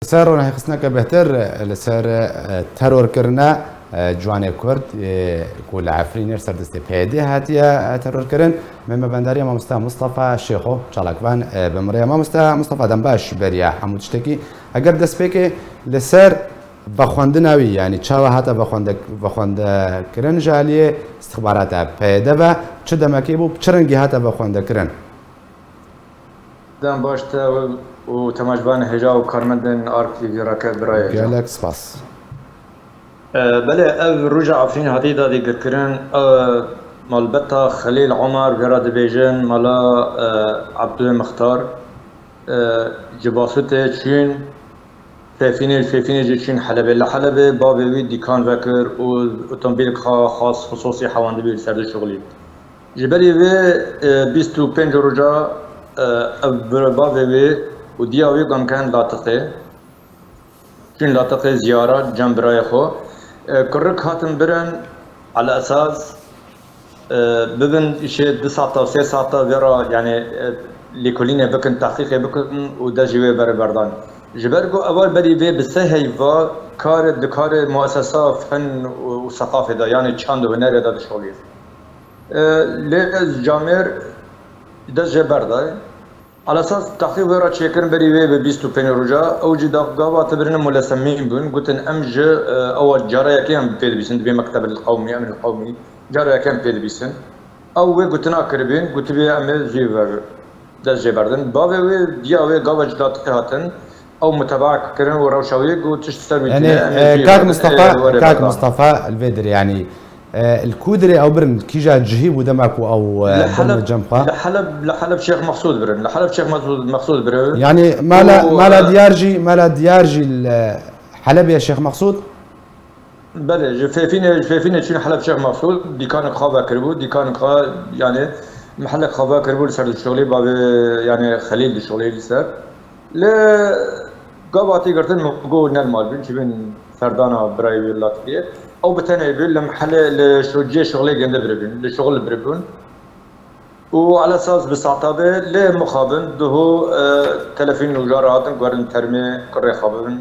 لسر ونحن خصنا كبهتر لسر ترور كرنا جوان كرد كل عفرين يرسل دستي بهدي هاتيا ترور كرن مما بندريا مصطفى شيخو شالكوان بمريا مصطفى دنباش بريا حمود شتكي اگر دست بك لسر بخواندناوی یعنی چاوا هاتا بخواند کرن جالیه استخبارات پیدا و چه دمکی بو چرنگی هاتا بخواند کرن دم باشتا و تماشبان هجا و کارمندن آرکی راکت برای گالک سپاس بله او رجع عفرین هاتی دادی کرن مال بتا خلیل عمر براد بیجن مالا عبد مختار جباسوت چین فيفيني جيشين حلبة لحلبة بابي ويدي كان ذكر وأوتومبيل خاص خصوصي حوان دبي سرد شغلي جبلي في بيستو بنج رجع بابي وي ودياوي قام كان لاطقي شين لاطقي زيارة جنب رايخو كرك هاتن برن على أساس ببن إشي 2 ساعة و 3 ساعة برا يعني لكلين بكن تحقيق بكن ودا جوي بردان جبرجو أول بدي بيه بالسهيفا كار دكار مؤسسة فن وثقافة دا يعني چند و هنر دا شغلي ليه جامير دا جبر دا على أساس تحقيق ورا تشيكرن بدي بيه ببيستو بين رجا أو جدا قابا تبرنا ملسمين بون قلت أمج أول جارة كيان بيد بيسن دبي مكتب القومي أمن القومي جارة كيان بيد بيسن أو قلتنا كربين قلت بيه أمي جيبر دا جبردن بابي دياوي قابا جدا تقهاتن او متابعه كرن وروشاويق وتشتغل يعني كاك مصطفى الفيدر يعني الكودري او برن كيجا جهيب ودمعكو او برن جنبها لحلب شيخ مقصود برن لحلب شيخ مقصود برن يعني مالا ديارجي حلب يا شيخ مقصود بله فيفيني شنو حلب شيخ مقصود دي كان خابا كربو دي كان يعني محل خابا كربو لسر الشغلي باب يعني خليل الشغلي لسر لا قاباتي قرتن مقول نرمال بين شبين فردانا براي اللاتفية أو بتاني بين لمحل لشوجي شغلي جند بربين لشغل بربون وعلى أساس بساطة لا مخابن دهو تلفين وجار هاتن قرن ترمي كري خابن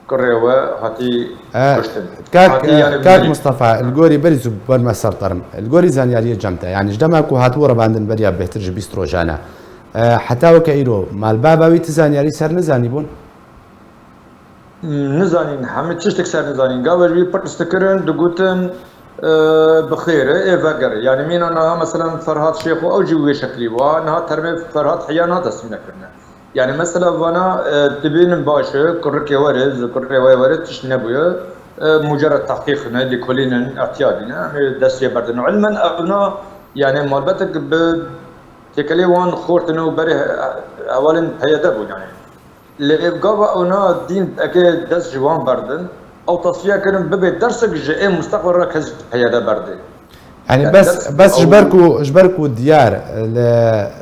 كري هاتي كشتن كاك مصطفى الجوري بريزو بالمسار طرم الجوري زانيارية جمتة يعني جدمك وهاتورة بعدين بريا بيحترج بيسترو جانا حتى وكايرو مال باباوي تزانياري سر نزاني بون نزانين حمد تشتك سر نزانين قابل بي برستكرن دقوتن بخير ايه فقر يعني مين انا مثلا فرهاد شيخو او جوي شكلي وانا ترمي فرهاد حيانا تسمينا كرنا يعني مثلا وانا تبين باشا كركي ورد تشنبويا مجرد تحقيقنا لكلنا اعتيادنا دستي بردن علما ابنا يعني مالبتك تكلي وان خورتنو بري اولا هيدا بو يعني اللي بقى اونا دين اكيد دس جوان بردن او تصفيه كان ببي درسك جاي مستقبل ركز هيدا بردي يعني بس جبركو ديار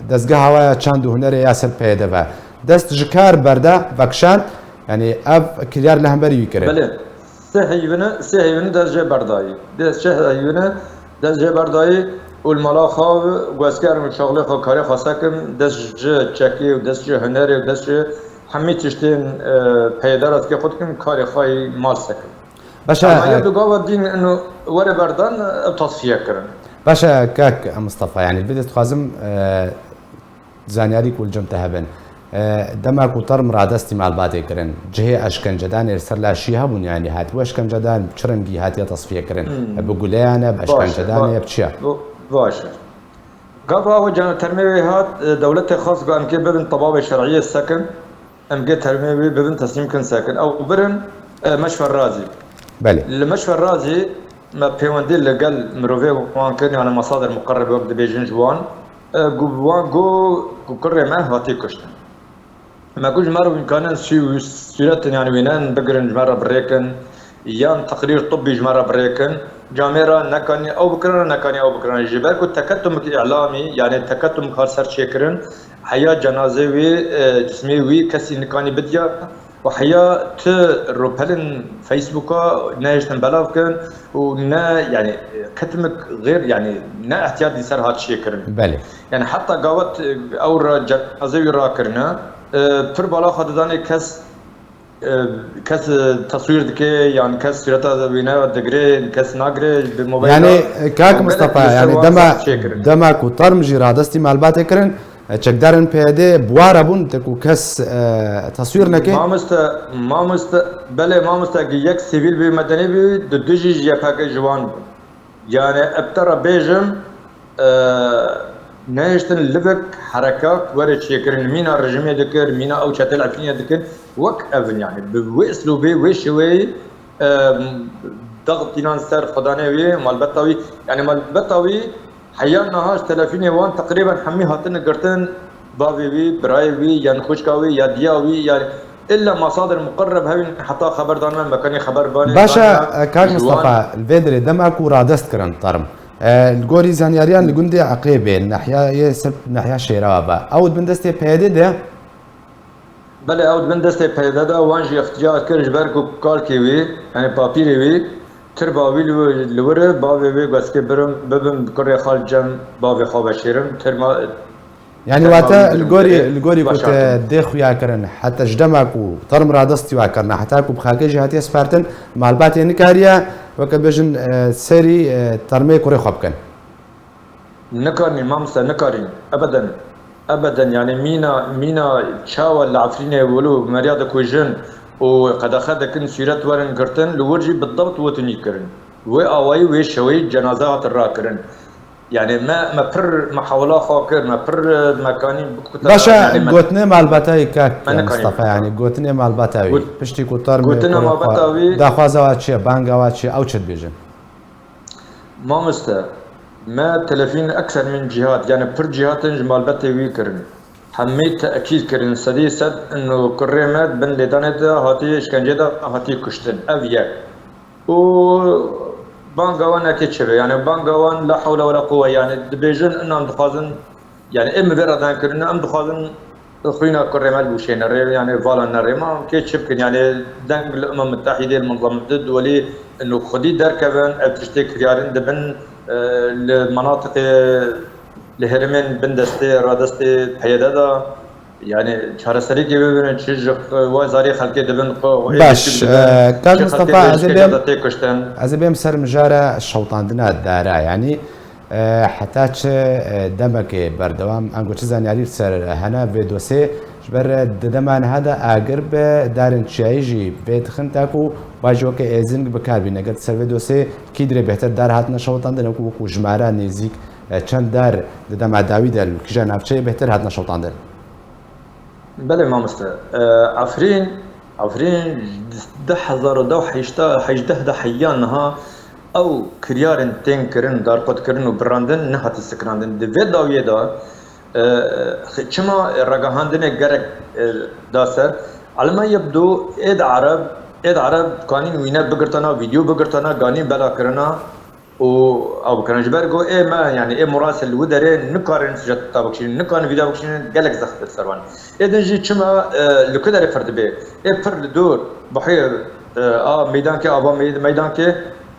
دزگاه هوايا چاندو هنري ياسر پیدا و دست جكار بردا بكشان يعني اف كليار لهمبري يكرن بله سهيبنا دس جاي برداي دس سهيبنا دس جاي برداي والملا خاو واسكار من شغله خو كاري خاصكم دس تشكي ودس هنري ودس همي تشتين پیدارات که خودكم كاري خاي مال سكن باشا يبدو قاوة دين انه ورا بردان بتصفيه كرن باشا كاك مصطفى يعني الفيديو تخازم زانياري كل جمت هبن دمك وطر مرادستي مع البادي كرن جهه اشكن جدان يرسل لا شي هبون يعني هات واشكن جدان بشرنجي هات تصفيه كرن بقول انا باشكن جدان يبتشيا باشا قبل أول جانا ترميوي هات دولته خاص قام كي ببن طبابة شرعية السكن أم جي ترميوي ببن تسليم كن ساكن أو برن مشفى الرازي بله المشفى الرازي ما بيواندي اللي قال مروفي وان كان على مصادر مقربة وقت بيجن جوان جوان جو كرر معه هاتي كشتن ما كوج مرة بإمكانن سيرة يعني وينان بقرن مرة بريكن يان تقرير طبي جمرة بريكن جاميرا نكاني او بكرنا جبالكو تكتم اعلامي يعني تكتم خالصر شكرن حياه جنازه وي جسمي وي كسي نكاني بديا وحياه روبلن فيسبوكا ناجتن بلاوكن ونا يعني كتمك غير يعني نا احتياط يصير هاد شكرن بله يعني حتى قاوت او جنازه وي راكرنا بر بلا خداني كس كاس تصوير دكي يعني كاس سيرتا بينا دغري كاس ناغري بالموبايل يعني كاك مصطفى يعني دما وطرمجي رادستي معلومات كرن تشكدارن بيدي بوارا بون تكو كاس تصوير نكي ما مست بله ما مست يك سيفيل بي مدني بي دجي جيفاك جوان يعني ابتر بيجم نهشتن لبك حركات ورد شكرن مينا الرجمية ذكر مينا أو شتل عفنية ذكر وك أفن يعني بوئسلوبي وشوي ضغط تينان سر خدانوي مالبتاوي يعني مالبتاوي حيانا هاش تلافيني وان تقريبا حمي هاتن قرتن بابي برايوي يعني خوشكاوي يا دياوي يعني الا مصادر مقرب هاي حتى خبر دانا مكاني خبر باني باشا كاك مصطفى الفيدري دمك ورادست كرن طرم الجوري زانياريان لجندي عقيبه ناحيه يسب ناحيه شيرابا او بندستي بيدي ده بله او بندستي بيدي ده وانجي اختيار كرج بركو كالكيوي يعني بابيريوي ترباوي لوري بابي وي غاسكي برم ببم كوري خال جم بابي خو بشيرم ترما يعني واتا الجوري كنت ديخ ويا كرن حتى جدمك وطرم رادستي ويا كرن حتى كو بخاكي جهاتي سفارتن مع الباتي نكاريا وكبجن سري ترمي كوري خبكن نكارني مامسا نكارين ابدا ابدا يعني مينا تشاو العفريني ولو مرياض كوجن وقد اخذكن سيرت ورن كرتن لورجي بالضبط وتني كرن واواي وشوي جنازات الراكرن يعني ما بر محاولة خاكر ما بر مكاني باشا يعني قوتني مع الباتاي كاك مصطفى يعني قوتني مع الباتاوي بشتي كوتار قوتنا مع الباتاوي داخوازا واتشي بانغا واتشي او تشد بيجن ما مستا ما تلفين اكثر من جهات يعني بر جهات مع الباتاوي كرن حميت تأكيد كرن سدي سد انه كريمات بن لدانتا هاتي اشكنجدا هاتي كشتن افيا و بانغوان اكيد يعني بانغوان لا حول ولا قوه يعني دبيجن انهم دخازن يعني ام بردان كرنا ام دخازن خوينا كرمال بوشين يعني فالا نري ما كيتشبكن يعني دنگ الامم المتحده المنظمه الدولي انه خدي دركبن ابتشتي كريارن دبن المناطق الهرمين بندستي رادستي حيدادا يعني شهرستري كي ببن تشج وزاري خلقي دبن باش كان مصطفى عزبيم سر مجارة الشوطان دنا الدارا يعني حتى دمك بردوام انقو تشزان يارير سر هنا في دوسي جبر دمان هذا اقرب دارن تشايجي بيت خنتاكو باجوك ازنق بكاربي نقد سر في دوسي كيدري بهتر دار هاتنا شوطان دنا وكو جمارة نيزيك چند دار دما داوي دل كجا نافچه بهتر هاتنا شوطان دل بله ما مست عفرين ده حزار دو حيجده ده حيانها او كريارن تين كرن دار قد كرن وبراندن نهات السكراندن دي فيدا ويدا چما رقاهاندن گرك داسر على ما يبدو ايد عرب قانين وينا بقرتنا فيديو بقرتنا قانين بلا كرنا او كرنجبرغو ما يعني مراسل ودري نكارن سجت تابكشين نكارن فيديو بكشين قالك زخت السروان اذا جي كما لكدر فرد بي بر دور بحير ميدان كي ابا ميدان كي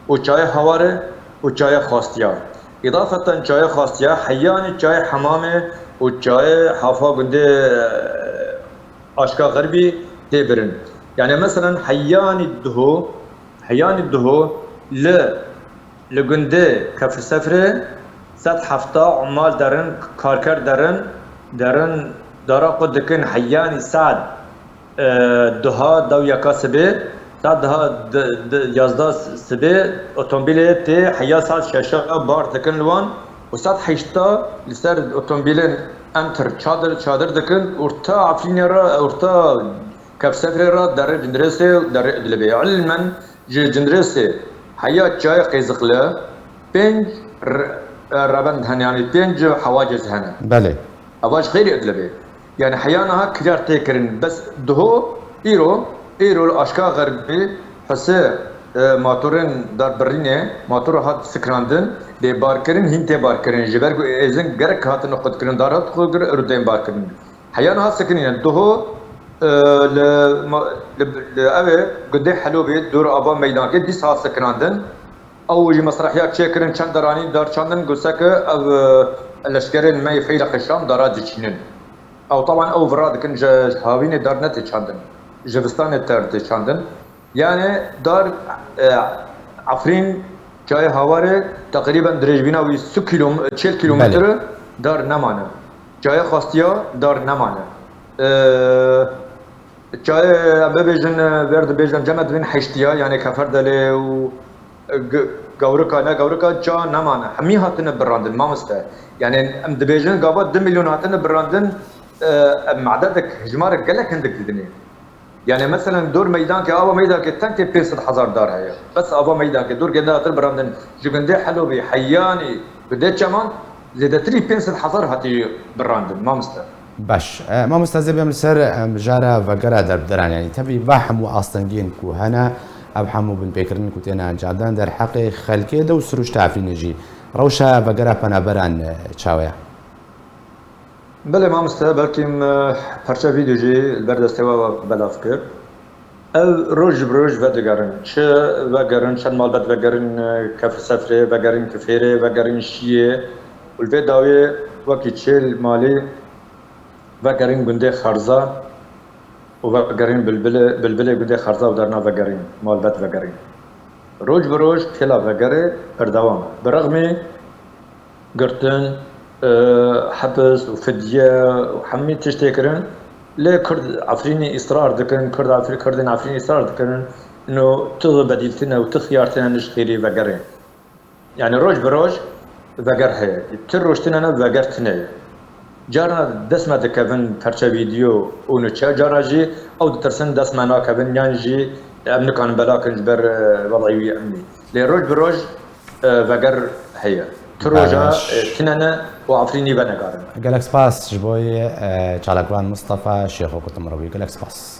وچاي حواره وچاي خاستيا اضافه چاي خاستيا حياني چاي حمامه وچاي حافا گنده اشكا غربي تبرن يعني مثلا حياني الدهو لگنده کفر سفره صد هفته عمال درن کارکر درن دارا قد دکن حیانی سعد دها دو یکا سبه سعد دها یازده سبه اتومبیل تی حیا سعد شاشا بار دکن لوان و سعد حیشتا لسر اتومبیل انتر چادر دکن ارتا عفرین را ارتا کفر سفره را در جندرسه در ادلبه علما جندرسه حياة جاي قيزقله بينج ربند هن يعني بينج حواجز هنا بله أباش غير أدلبي يعني حيانها كجار تيكرن بس دهو إيرو الأشكال غربي حسه ماتورن دار برينه ماتور هات سكراندن دي باركرن هنتي باركرن جبركو إذن غرق هات نقد كرن دارات خلقر اردين باركرن حيانها سكنين دهو لأبي قدي حلو بيت دور أبا ميدان كده 10 ساعات سكراندن أو يجي مسرحيات شكرن چند دراني دار چندن قصك أو الأشكال ما يفعل قشام دارات جيشنن أو طبعا أو فراد كن هاوين دار نت چندن جبستان ترد چاندن يعني دار عفرين جای هواره تقریبا درجبینا وی 40 کیلومتر دار نمانه جای خواستیا دار نمانه جای ببیجن ورد بیجن جمد بین حشتیا یعنی کفر دله و گورکا نه گورکا جا نمانه همی هاتن براندن ما مسته يعني ام دبيجن قابا 2 مليون هاتن براندن عددك هجمارك قالك عندك الدنيا يعني مثلا دور ميدان كابا ميدان كتنتي 500,000 دار هي بس ابا ميدان كدور قلنا هاتن براندن جوجندي حلو بي حياني بديت كمان زيدتري 500,000 هاتي براندن ما مسته باش ما مستهزئ سر جارة وقرا دران يعني تبي باحم واستنجين كو هنا ابحمو بن بكرن كوتينا جادان در حق خلكي دو سروش تعرفين نجي روشا وقرا بنا بران تشاويا بله ما مسته بلكم پرچه ویدیو جي البرد استوا بلافكر او روج بروج ودگرن چه وگرن چند مال بد وگرن کف سفره وگرن کفیره وگرن شیه والفي داوي وكي تشيل مالي وگرن گنده خرزا وگرن بلبله گنده خرزا ودرنا وگرن مال بد وگرن روج بروج كلا وگره اردوام برغمي قرتن حبس وفدية وحمي تشتكرن ليه كرد عفريني إصرار دكن كردن عفريني إصرار دكن إنه تغ بديلتنا وتخيارتنا نشخيري وقرين يعني روج بروج وقر هي تروجتنا وقرتنا جارنا دسمة دكفن فرشة فيديو ونشا جارنا جي أو ترسن دسمة ناكفن يانجي أمن كان بلاكن جبر وضعي أمني ليه روج بروج وقر هي تروجا كننا وعفريني بنقارن جالكس باس جبوي تشالكوان مصطفى شيخو كنت مروي جالكس باس